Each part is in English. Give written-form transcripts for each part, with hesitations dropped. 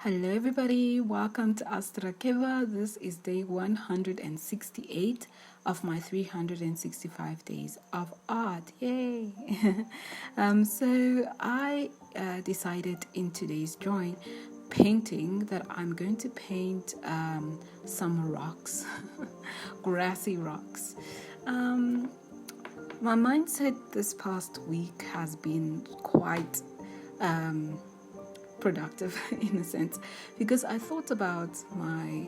Hello everybody, welcome to Astraeakeva. This is day 168 of my 365 days of art. Yay! So I decided in today's drawing painting that I'm going to paint some rocks, grassy rocks. My mindset this past week has been quite productive in a sense, because I thought about my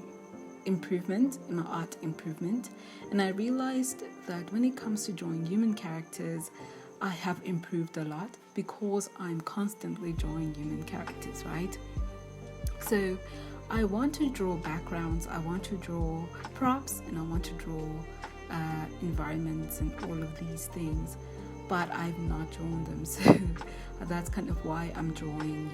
art improvement, and I realized that when it comes to drawing human characters, I have improved a lot because I'm constantly drawing human characters, right? So I want to draw backgrounds, I want to draw props, and I want to draw environments and all of these things, but I've not drawn them. So that's kind of why I'm drawing,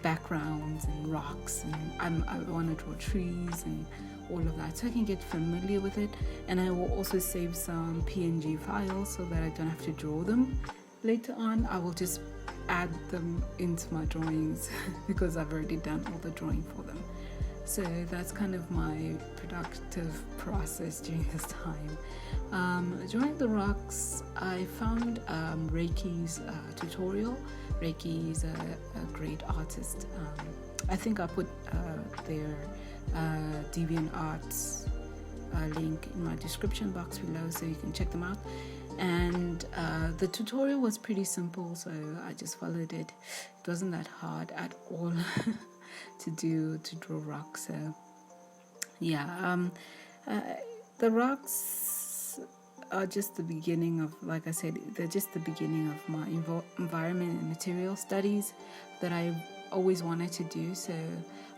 backgrounds and rocks, and I want to draw trees and all of that, so I can get familiar with it. And I will also save some PNG files so that I don't have to draw them later on. I will just add them into my drawings because I've already done all the drawing for them. So that's kind of my productive process during this time. Drawing the rocks, I found Reiki's tutorial. Reiki is a great artist. I think I put their DeviantArts link in my description box below, so you can check them out. And the tutorial was pretty simple, so I just followed it. It wasn't that hard at all to draw rocks. So yeah, the rocks are just the beginning of, like I said, they're just the beginning of my environment and material studies that I always wanted to do. So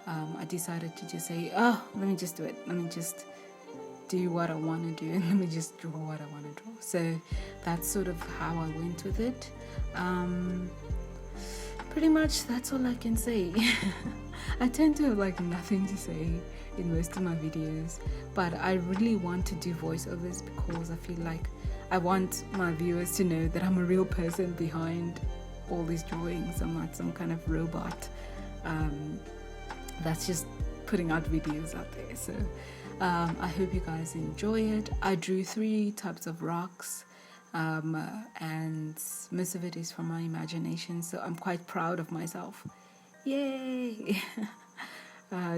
I decided to just say, let me just do it. Let me just do what I want to do, and let me just draw what I want to draw. So that's sort of how I went with it. Pretty much that's all I can say. I tend to have nothing to say in most of my videos, but I really want to do voiceovers because I feel like I want my viewers to know that I'm a real person behind all these drawings. I'm not some kind of robot that's just putting out videos out there. So I hope you guys enjoy it. I drew 3 types of rocks, and most of it is from my imagination, so I'm quite proud of myself. Yay!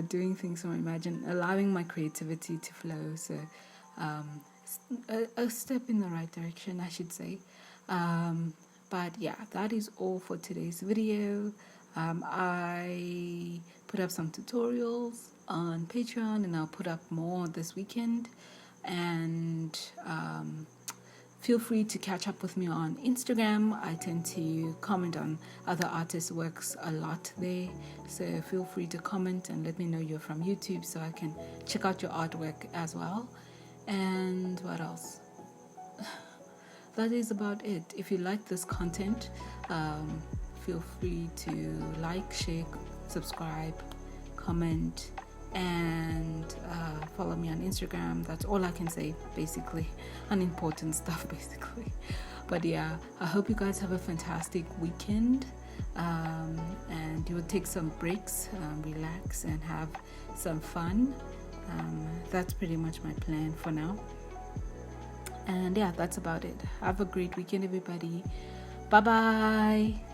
Doing things from allowing my creativity to flow. So a step in the right direction, I should say. But yeah, that is all for today's video. I put up some tutorials on Patreon, and I'll put up more this weekend. And feel free to catch up with me on Instagram. I tend to comment on other artists' works a lot there, so feel free to comment and let me know you're from YouTube so I can check out your artwork as well. And what else? That is about it. If you like this content, feel free to like, share, subscribe, comment, and follow me on Instagram. That's all I can say, basically. Unimportant stuff, basically. But yeah, I hope you guys have a fantastic weekend, and you will take some breaks, relax, and have some fun. That's pretty much my plan for now. And yeah, that's about it. Have a great weekend, everybody. Bye bye.